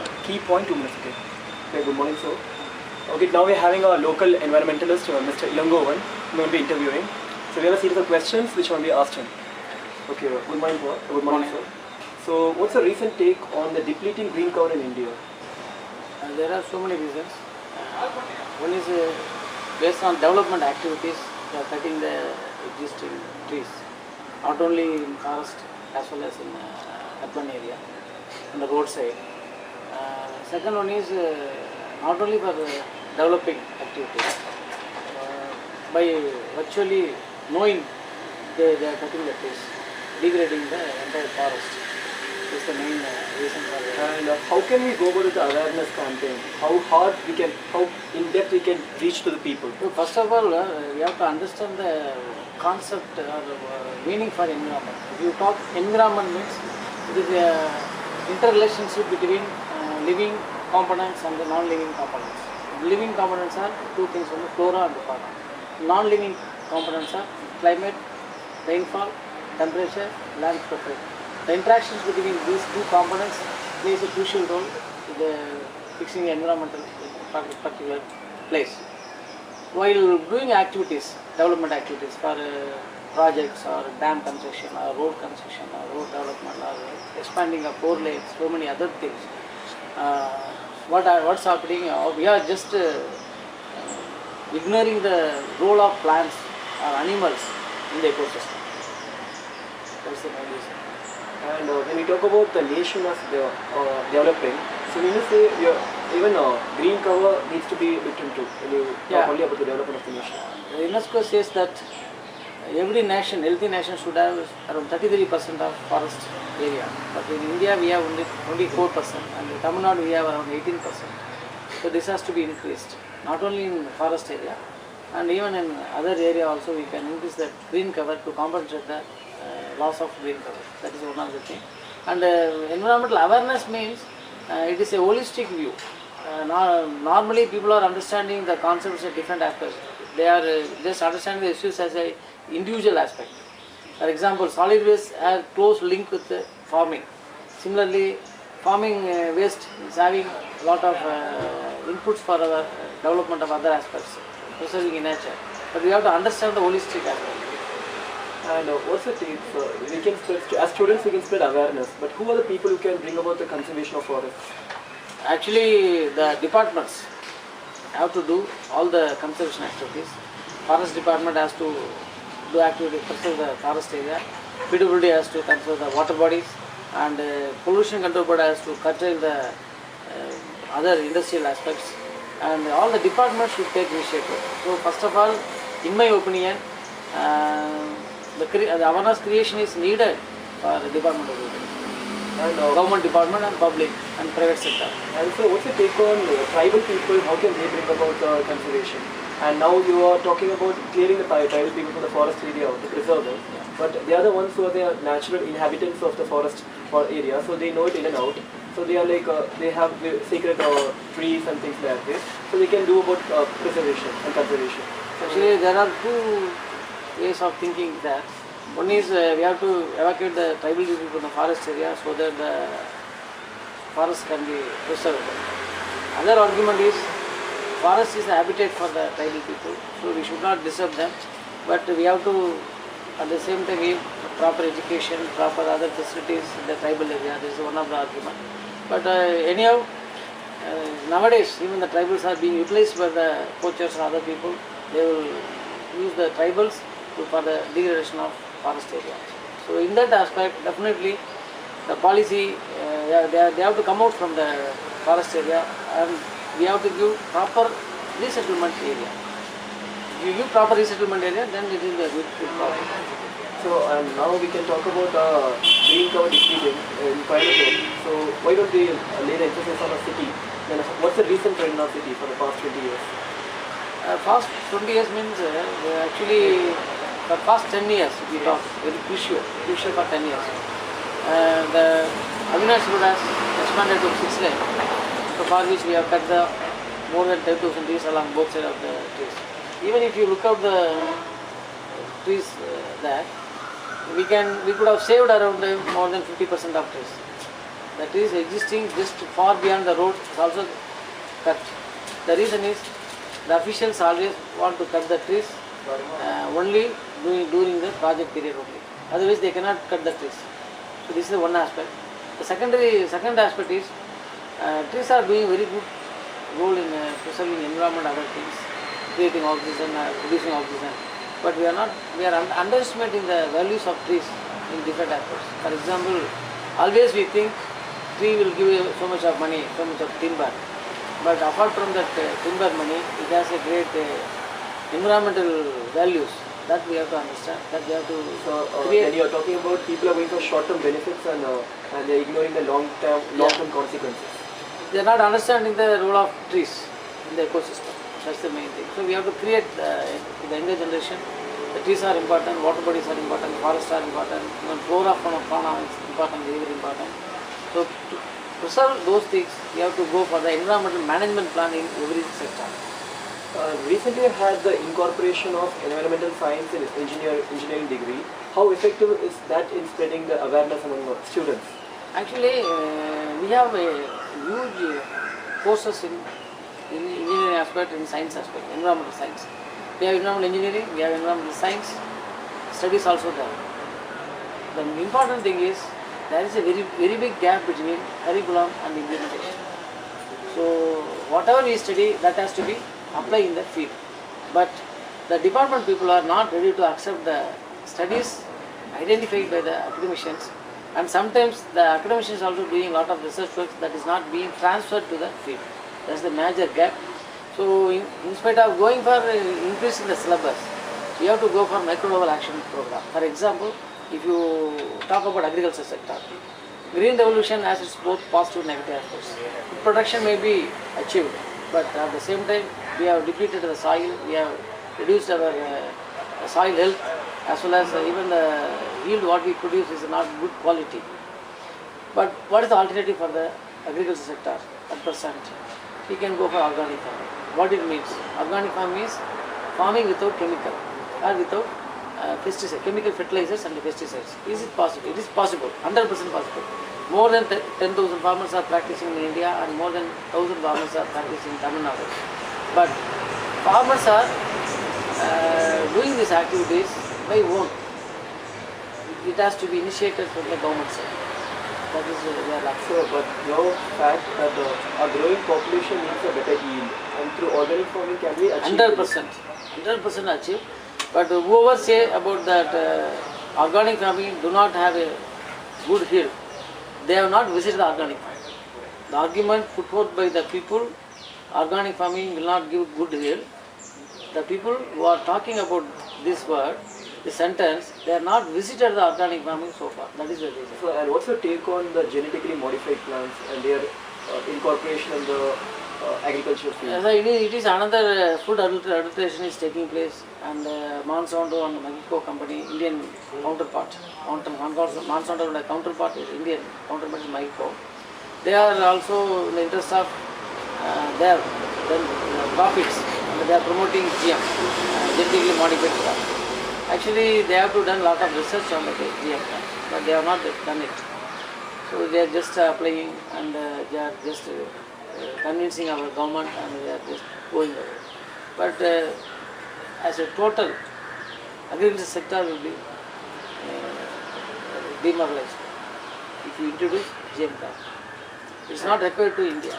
Key point 2 minutes, okay. Okay, good morning, sir. Okay, now we're having a local environmentalist, Mr. Ilangovan, who will be interviewing. So we have a series of questions which will be asked him. Okay, good morning, sir. Good morning, sir. So, what's the recent take on the depleting green cover in India? There are so many reasons. One is based on development activities, they are cutting the existing trees, not only in forest as well as in urban area, on the roadside. Second one is not only for developing activities, by virtually knowing they are cutting the trees, degrading the entire forest. This is the main reason for that. And how can we go about the awareness campaign? How in depth we can reach to the people? So first of all, we have to understand the concept or meaning for environment. If you talk environment means it is a interrelationship between living components and the non-living components. Living components are two things only, flora and fauna. Non-living components are climate, rainfall, temperature, land profile. The interactions between these two components plays a crucial role in the fixing environmental particular place. While doing activities, development activities for projects or dam construction or road construction or road development or expanding of 4 lanes, so many other things, what's happening? We are just ignoring the role of plants or animals in the ecosystem. That's the main reason. And when we talk about the nation as developing, so we will say even green cover needs to be looked into when you talk only about the development of the nation. UNESCO says that every nation, healthy nation, should have around 33% of forest area. But in India we have only 4%, and in Tamil Nadu we have around 18%. So this has to be increased, not only in forest area, and even in other area also we can increase the green cover to compensate the loss of green cover. That is one of the things. And environmental awareness means it is a holistic view. Normally people are understanding the concepts at different aspects. They are just understanding the issues as a individual aspect. For example, solid waste has close link with farming. Similarly, farming waste is having a lot of inputs for our development of other aspects, preserving in nature. But we have to understand the holistic aspect. And what's the tip? We can spread, as students we can spread awareness, but who are the people who can bring about the conservation of forests? Actually, the departments have to do all the conservation activities. Forest department has to do activity to preserve the forest area. PWD has to conserve the water bodies, and pollution control board has to curtail the other industrial aspects. And all the departments should take initiative. So first of all, in my opinion, the awareness creation is needed for the department of and government department and public and private sector. And so what's your take on tribal people, how can they bring about conservation? And now you are talking about clearing the tribal people from the forest area to preserve them, but they are the ones who are the natural inhabitants of the forest or area, so they know it in and out. So they are like, they have the sacred trees and things like this, so they can do about preservation and conservation. Actually, there are two ways of thinking that. One is we have to evacuate the tribal people from the forest area so that the forest can be preserved. Other argument is forest is the habitat for the tribal people, so we should not disturb them, but we have to at the same time give proper education, proper other facilities in the tribal area. This is one of the argument. But anyhow, nowadays even the tribals are being utilized by the poachers and other people. They will use the tribals for the degradation of forest area. So in that aspect, definitely the policy, they have to come out from the forest area, and we have to give proper resettlement area. If you give proper resettlement area, then it is a good problem. So now we can talk about green cover depleting in Coimbatore. So why don't they lay the emphasis on a city? Then what's the recent trend in our city for the past 20 years? Past 20 years means actually the past 10 years we talk very crucial for 10 years. The Avinash Road has expanded to 6 lanes, for which we have cut the more than 10,000 trees along both sides of the trees. Even if you look at the trees there, we could have saved around more than 50% of trees. The trees existing just far beyond the road is also cut. The reason is the officials always want to cut the trees only during the project period only. Otherwise they cannot cut the trees. So this is the one aspect. The second aspect is trees are doing very good role in preserving environment, other things, creating oxygen, producing oxygen. But we are underestimating the values of trees in different aspects. For example, always we think tree will give you so much of money, so much of timber. But apart from that timber money, it has a great environmental values that we have to understand, that we have to create. Then you are talking about people are going for short-term benefits and they are ignoring the long-term consequences. They are not understanding the role of trees in the ecosystem. That's the main thing. So we have to create the younger generation. The trees are important, water bodies are important, forests are important, even flora, fauna is important, very important. So to preserve those things, we have to go for the environmental management plan in every sector. Recently I had the incorporation of environmental science in engineering degree. How effective is that in spreading the awareness among students? Actually, we have a huge courses in engineering aspect, in science aspect, environmental science. We have environmental engineering, we have environmental science, studies also there. The important thing is there is a very big gap between curriculum and implementation. So whatever we study, that has to be applied in the field. But the department people are not ready to accept the studies identified by the academicians, and sometimes the academicians also doing a lot of research work that is not being transferred to the field. That's the major gap. So in spite of going for increasing the syllabus, you have to go for micro-level action program. For example, if you talk about agriculture sector, green revolution has its both positive and negative aspects. Production may be achieved, but at the same time we have depleted the soil, we have reduced our soil health, as well as even the yield what we produce is not good quality. But what is the alternative for the agriculture sector at present? We can go for organic farming. What it means? Organic farming means farming without chemical or without pesticide, chemical fertilizers and pesticides. Is it possible? It is possible, 100% possible. More than 10,000 farmers are practicing in India and more than 1,000 farmers are practicing in Tamil Nadu. But farmers are doing these activities by own. It has to be initiated from the government side. That is their last. So, but your fact that a growing population needs a better yield, and through organic farming can we achieve 100% achieve. But whoever say about that organic farming do not have a good yield, they have not visited the organic farming. The argument put forth by the people, organic farming will not give good yield. The people who are talking about this word, the sentence, they are not visited the organic farming so far. That is the reason. So, and what's your take on the genetically modified plants and their incorporation in the agriculture field? Yes, it is another food adulteration is taking place, and Monsanto and Magico company, Indian counterpart, Monsanto and counterpart is Indian counterpart is Magico. They are also in the interest of their profits, and they are promoting GM, genetically modified crops. Actually, they have to done a lot of research on the GM crops, but they have not done it. So they are just applying, and they are just convincing our government, and they are just going away. But as a total, agriculture sector will be demoralized if you introduce GM crop. It's not required to India.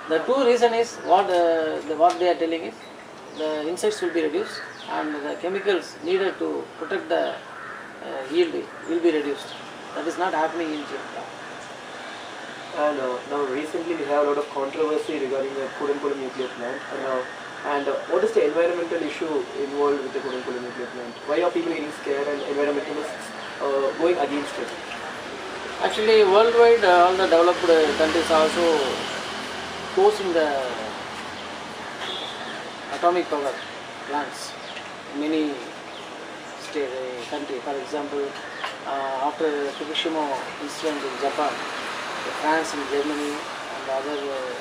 The two reason is what they are telling is the insects will be reduced and the chemicals needed to protect the yield will be reduced. That is not happening in GM crop. And now recently we have a lot of controversy regarding the Kudankulam nuclear plant. And what is the environmental issue involved with the Kudankulam nuclear plant? Why are people getting scared and environmentalists going against it? Actually, worldwide, all the developed countries are also closing the atomic power plants in many countries. For example, after Fukushima incident in Japan, France and Germany and other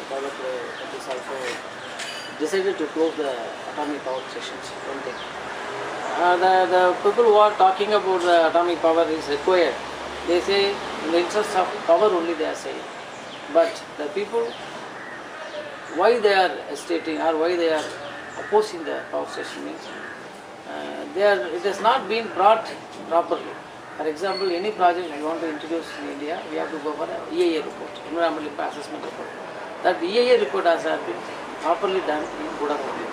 developed countries also decided to close the atomic power stations. One thing. The people who are talking about the atomic power is required They say in the interest of power only they are saying. But the people, why they are stating or why they are opposing the power station means it has not been brought properly. For example, any project we want to introduce in India, we have to go for an EIA report, Environmental Impact Assessment report. That EIA report has been properly done in Gudavadi.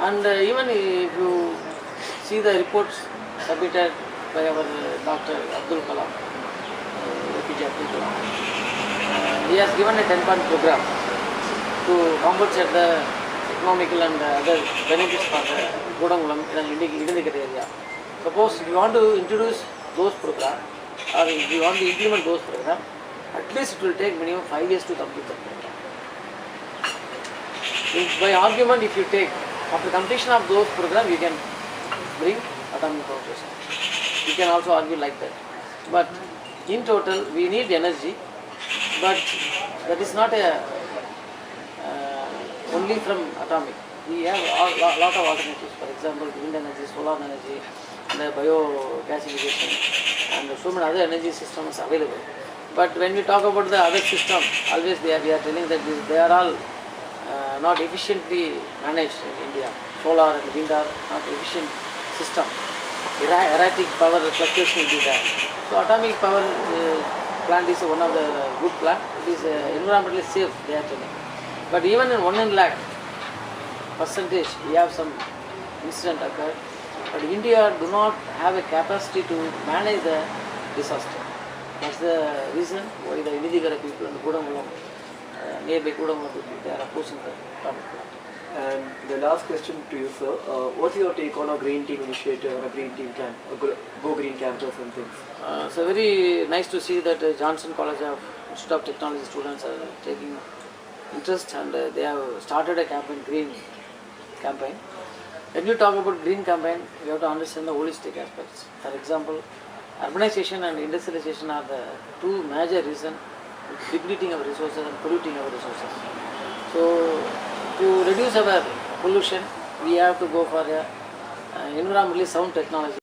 And even if you see the reports submitted by our Dr. Abdul Kalam, APJ Abdul Kalam, he has given a 10-point program to compensate the economical and other benefits for the Godangulam and Idindigate area. Suppose if you want to introduce those programs or if you want to implement those programs, at least it will take minimum 5 years to complete the program. By argument, if you take, after completion of those programs, you can bring atomic power station. You can also argue like that. But in total, we need energy, but that is not a only from atomic. We have a lot of alternatives. For example, wind energy, solar energy, the biogasification, and so many other energy systems available. But when we talk about the other system, always we are telling that they are all not efficiently managed in India. Solar and wind are not efficient system. Erratic power fluctuation will be there. So atomic power plant is one of the good plant. It is environmentally safe, they are telling. But even in 1 in lakh percentage, we have some incident occurred. But India do not have a capacity to manage the disaster. That's the reason why the Idindigate people and Godangulam, nearby Godangulam people, they are opposing the atomic plant. And the last question to you, sir, what's your take on a green team initiative and a green team camp, a Go Green campus and things? So very nice to see that Johnson College of Institute of Technology students are taking interest and they have started a campaign, green campaign. When you talk about green campaign, you have to understand the holistic aspects. For example, urbanization and industrialization are the two major reasons depleting our resources and polluting our resources. So to reduce our pollution, we have to go for a environmentally sound technology.